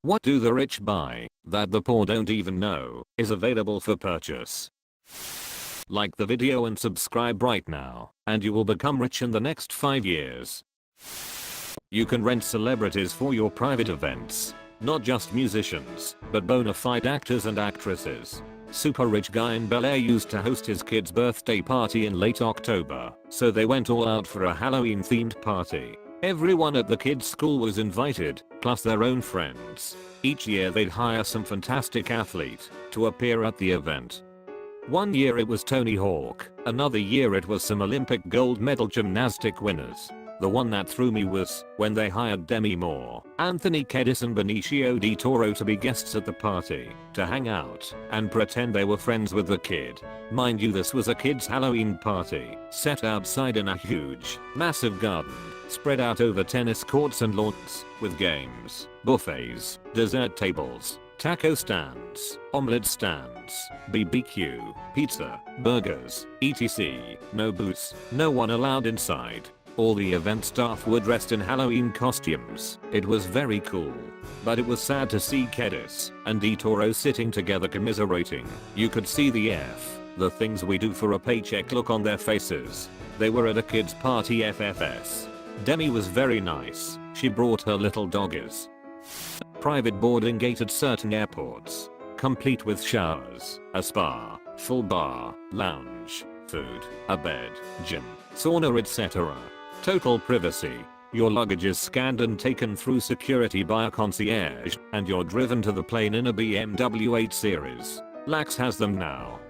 What do the rich buy that the poor don't even know is available for purchase? Like the video and subscribe right now, and you will become rich in the next 5 years. You can rent celebrities for your private events. Not just musicians, but bona fide actors and actresses. Super rich guy in Bel Air used to host his kid's birthday party in late October, so they went all out for a Halloween themed party. Everyone at the kid's school was invited, plus their own friends. Each year they'd hire some fantastic athlete to appear at the event. One year it was Tony Hawk, another year it was some Olympic gold medal gymnastic winners. The one that threw me was when they hired Demi Moore, Anthony Kiedis and Benicio del Toro to be guests at the party, to hang out and pretend they were friends with the kid. Mind you, this was a kid's Halloween party, set outside in a huge, massive garden, spread out over tennis courts and lawns, with games, buffets, dessert tables, taco stands, omelette stands, BBQ, pizza, burgers, etc. No booths, no one allowed inside. All the event staff were dressed in Halloween costumes. It was very cool. But it was sad to see Kiedis and Del Toro sitting together commiserating. You could see the things we do for a paycheck look on their faces. They were at a kid's party FFS. Demi was very nice. She brought her little doggies. Private boarding gate at certain airports. Complete with showers, a spa, full bar, lounge, food, a bed, gym, sauna, etc. Total privacy. Your luggage is scanned and taken through security by a concierge, and you're driven to the plane in a BMW 8 Series. Lax has them now.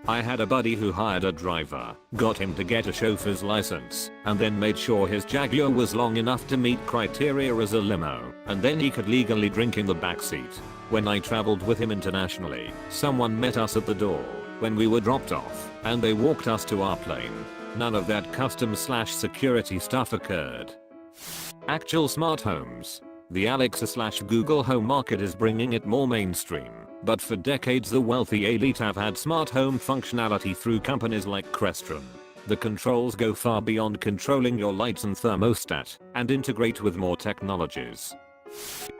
I had a buddy who hired a driver, got him to get a chauffeur's license, and then made sure his Jaguar was long enough to meet criteria as a limo, and then he could legally drink in the backseat. When I traveled with him internationally, someone met us at the door when we were dropped off, and they walked us to our plane. None of that custom/security stuff occurred. Actual smart homes. The Alexa/Google Home market is bringing it more mainstream, but for decades the wealthy elite have had smart home functionality through companies like Crestron. The controls go far beyond controlling your lights and thermostat, and integrate with more technologies.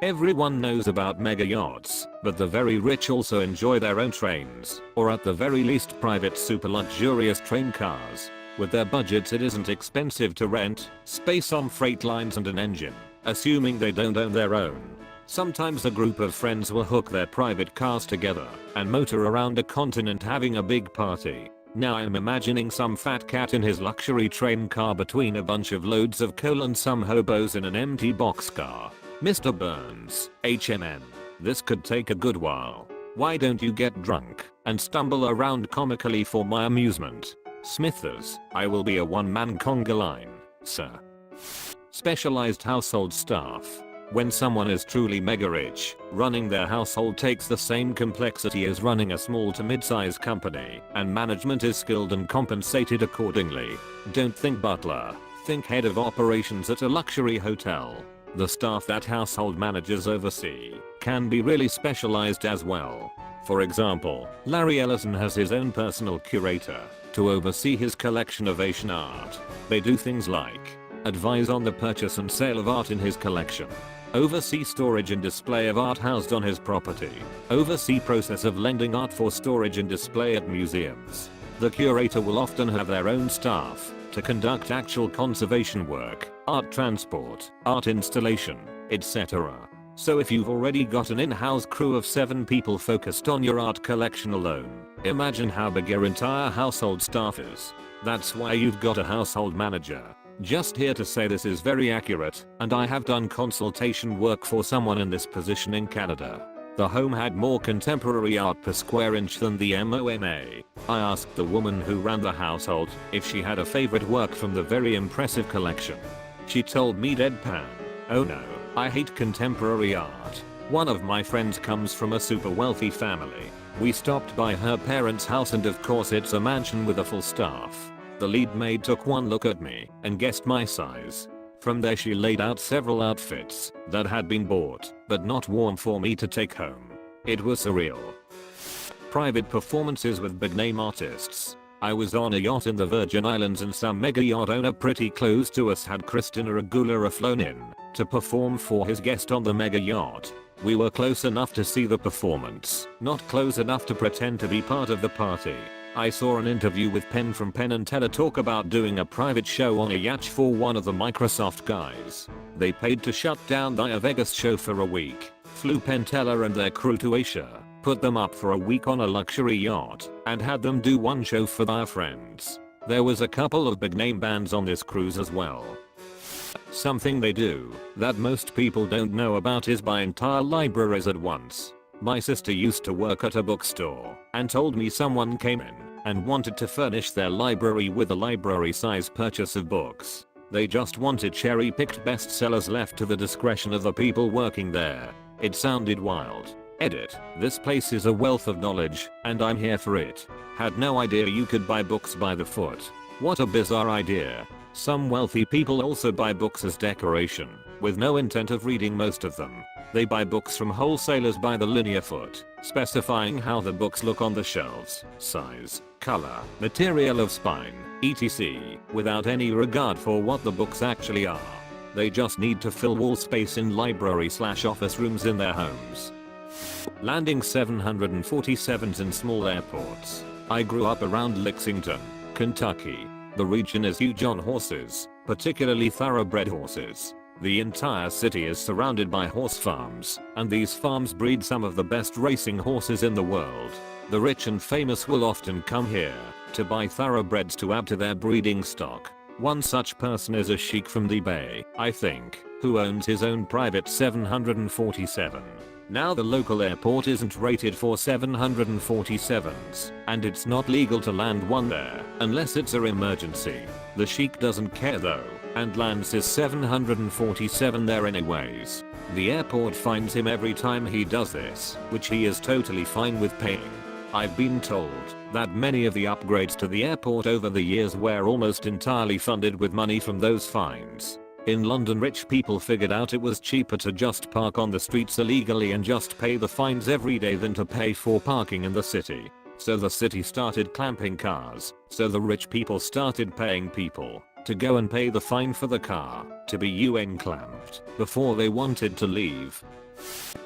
Everyone knows about mega yachts, but the very rich also enjoy their own trains, or at the very least private super luxurious train cars. With their budgets it isn't expensive to rent space on freight lines and an engine, assuming they don't own their own. Sometimes a group of friends will hook their private cars together and motor around a continent having a big party. Now I'm imagining some fat cat in his luxury train car between a bunch of loads of coal and some hobos in an empty boxcar. Mr. Burns, HMN. This could take a good while. Why don't you get drunk and stumble around comically for my amusement? Smithers, I will be a one-man conga line, sir. Specialized household staff. When someone is truly mega rich, running their household takes the same complexity as running a small to mid-size company, and management is skilled and compensated accordingly. Don't think butler, think head of operations at a luxury hotel. The staff that household managers oversee can be really specialized as well. For example, Larry Ellison has his own personal curator to oversee his collection of Asian art. They do things like advise on the purchase and sale of art in his collection, oversee storage and display of art housed on his property, oversee process of lending art for storage and display at museums. The curator will often have their own staff to conduct actual conservation work, art transport, art installation, etc. So if you've already got an in-house crew of 7 people focused on your art collection alone, imagine how big your entire household staff is. That's why you've got a household manager. Just here to say this is very accurate, and I have done consultation work for someone in this position in Canada. The home had more contemporary art per square inch than the MoMA. I asked the woman who ran the household if she had a favorite work from the very impressive collection. She told me deadpan, "Oh no, I hate contemporary art. One of my friends comes from a super wealthy family. We stopped by her parents' house and of course it's a mansion with a full staff. The lead maid took one look at me and guessed my size. From there she laid out several outfits that had been bought but not worn for me to take home. It was surreal." Private performances with big name artists. I was on a yacht in the Virgin Islands and some mega yacht owner pretty close to us had Christina Aguilera flown in to perform for his guest on the mega yacht. We were close enough to see the performance, not close enough to pretend to be part of the party. I saw an interview with Penn from Penn & Teller talk about doing a private show on a yacht for one of the Microsoft guys. They paid to shut down the Vegas show for a week, flew Penn Teller and their crew to Asia, put them up for a week on a luxury yacht, and had them do one show for their friends. There was a couple of big name bands on this cruise as well. Something they do that most people don't know about is buy entire libraries at once. My sister used to work at a bookstore and told me someone came in and wanted to furnish their library with a library size purchase of books. They just wanted cherry-picked bestsellers left to the discretion of the people working there. It sounded wild. Edit. This place is a wealth of knowledge, and I'm here for it. Had no idea you could buy books by the foot. What a bizarre idea. Some wealthy people also buy books as decoration, with no intent of reading most of them. They buy books from wholesalers by the linear foot, specifying how the books look on the shelves, size, color, material of spine, etc., without any regard for what the books actually are. They just need to fill wall space in library/office rooms in their homes. Landing 747s in small airports. I grew up around Lexington, Kentucky. The region is huge on horses, particularly thoroughbred horses. The entire city is surrounded by horse farms, and these farms breed some of the best racing horses in the world. The rich and famous will often come here to buy thoroughbreds to add to their breeding stock. One such person is a sheik from Dubai, I think, who owns his own private 747. Now the local airport isn't rated for 747s, and it's not legal to land one there unless it's an emergency. The sheik doesn't care though, and lands his 747 there anyways. The airport fines him every time he does this, which he is totally fine with paying. I've been told that many of the upgrades to the airport over the years were almost entirely funded with money from those fines. In London, rich people figured out it was cheaper to just park on the streets illegally and just pay the fines every day than to pay for parking in the city. So the city started clamping cars, so the rich people started paying people to go and pay the fine for the car to be UN clamped before they wanted to leave.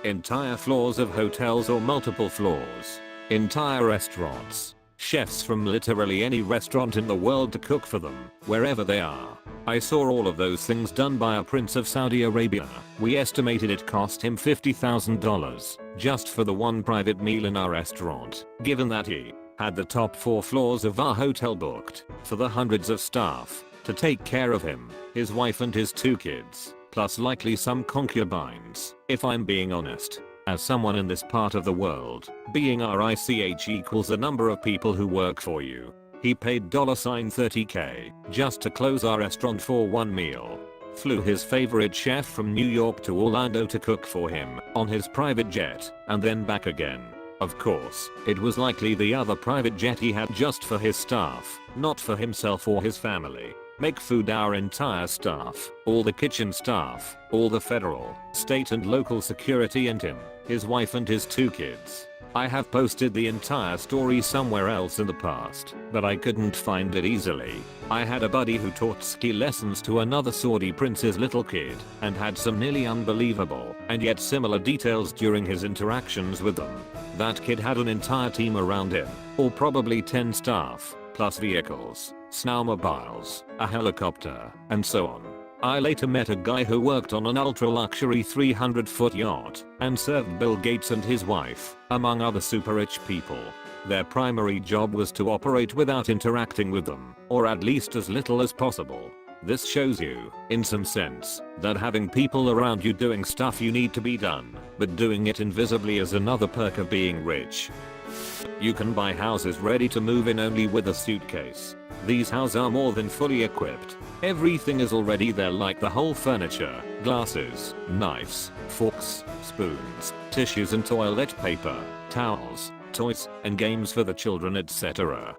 Entire floors of hotels or multiple floors. Entire restaurants. Chefs from literally any restaurant in the world to cook for them, wherever they are. I saw all of those things done by a prince of Saudi Arabia. We estimated it cost him $50,000 just for the one private meal in our restaurant, given that he had the top 4 floors of our hotel booked for the hundreds of staff to take care of him, his wife and his 2 kids, plus likely some concubines, if I'm being honest. As someone in this part of the world, being rich equals the number of people who work for you. He paid $30K just to close our restaurant for one meal. Flew his favorite chef from New York to Orlando to cook for him on his private jet, and then back again. Of course, it was likely the other private jet he had just for his staff, not for himself or his family. Make food our entire staff, all the kitchen staff, all the federal, state and local security and him, his wife and his 2 kids. I have posted the entire story somewhere else in the past, but I couldn't find it easily. I had a buddy who taught ski lessons to another Saudi prince's little kid, and had some nearly unbelievable and yet similar details during his interactions with them. That kid had an entire team around him, or probably 10 staff, plus vehicles, snowmobiles, a helicopter, and so on. I later met a guy who worked on an ultra-luxury 300-foot yacht and served Bill Gates and his wife, among other super rich people. Their primary job was to operate without interacting with them, or at least as little as possible. This shows you, in some sense, that having people around you doing stuff you need to be done, but doing it invisibly is another perk of being rich. You can buy houses ready to move in only with a suitcase. These houses are more than fully equipped. Everything is already there, like the whole furniture, glasses, knives, forks, spoons, tissues and toilet paper, towels, toys, and games for the children, etc.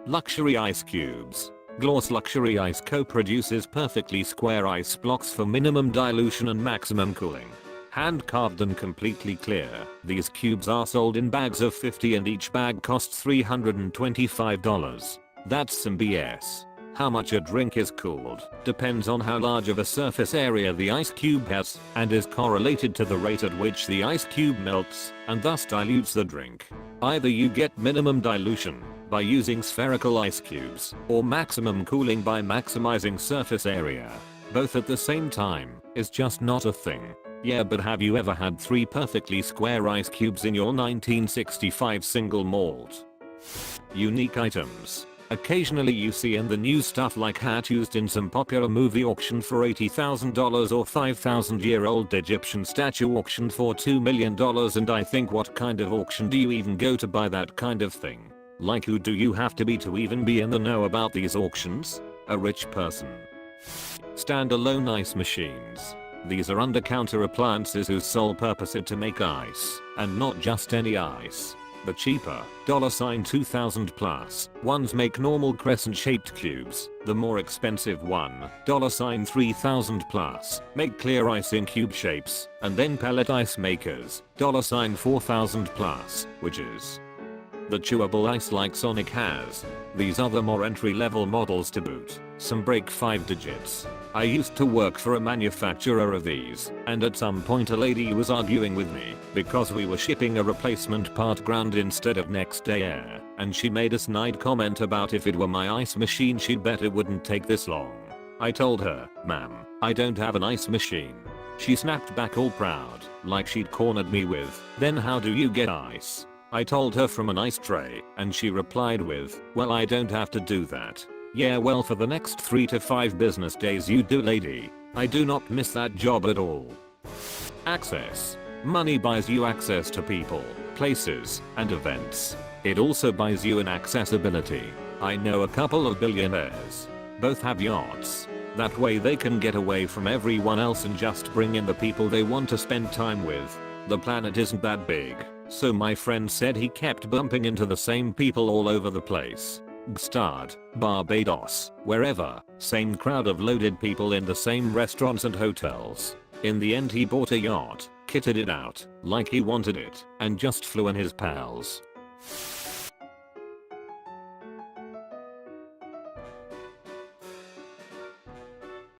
Luxury ice cubes. Gloss Luxury Ice Co. produces perfectly square ice blocks for minimum dilution and maximum cooling. Hand carved and completely clear, these cubes are sold in bags of 50 and each bag costs $325. That's some BS. How much a drink is cooled depends on how large of a surface area the ice cube has and is correlated to the rate at which the ice cube melts and thus dilutes the drink. Either you get minimum dilution by using spherical ice cubes or maximum cooling by maximizing surface area. Both at the same time is just not a thing. Yeah, but have you ever had 3 perfectly square ice cubes in your 1965 single malt? Unique items. Occasionally you see in the news stuff like hat used in some popular movie auction for $80,000 or 5,000-year-old Egyptian statue auctioned for $2 million, and I think, what kind of auction do you even go to buy that kind of thing? Like, who do you have to be to even be in the know about these auctions? A rich person. Standalone ice machines. These are under-counter appliances whose sole purpose is to make ice, and not just any ice. The cheaper, $2,000 plus ones make normal crescent-shaped cubes. The more expensive one, $3,000 plus, make clear ice in cube shapes. And then pellet ice makers, $4,000 plus, which is the chewable ice like Sonic has. These are the more entry-level models to boot. Some break 5 digits. I used to work for a manufacturer of these, and at some point a lady was arguing with me because we were shipping a replacement part ground instead of next day air, and she made a snide comment about if it were my ice machine she'd bet it wouldn't take this long. I told her, "Ma'am, I don't have an ice machine." She snapped back all proud, like she'd cornered me with, "Then how do you get ice?" I told her from an ice tray, and she replied with, "Well, I don't have to do that." Yeah, well, for the next 3 to 5 business days you do, lady. I do not miss that job at all. Access. Money buys you access to people, places, and events. It also buys you an accessibility. I know a couple of billionaires. Both have yachts. That way they can get away from everyone else and just bring in the people they want to spend time with. The planet isn't that big, so my friend said he kept bumping into the same people all over the place. Gstad, Barbados, wherever, same crowd of loaded people in the same restaurants and hotels. In the end he bought a yacht, kitted it out like he wanted it, and just flew in his pals.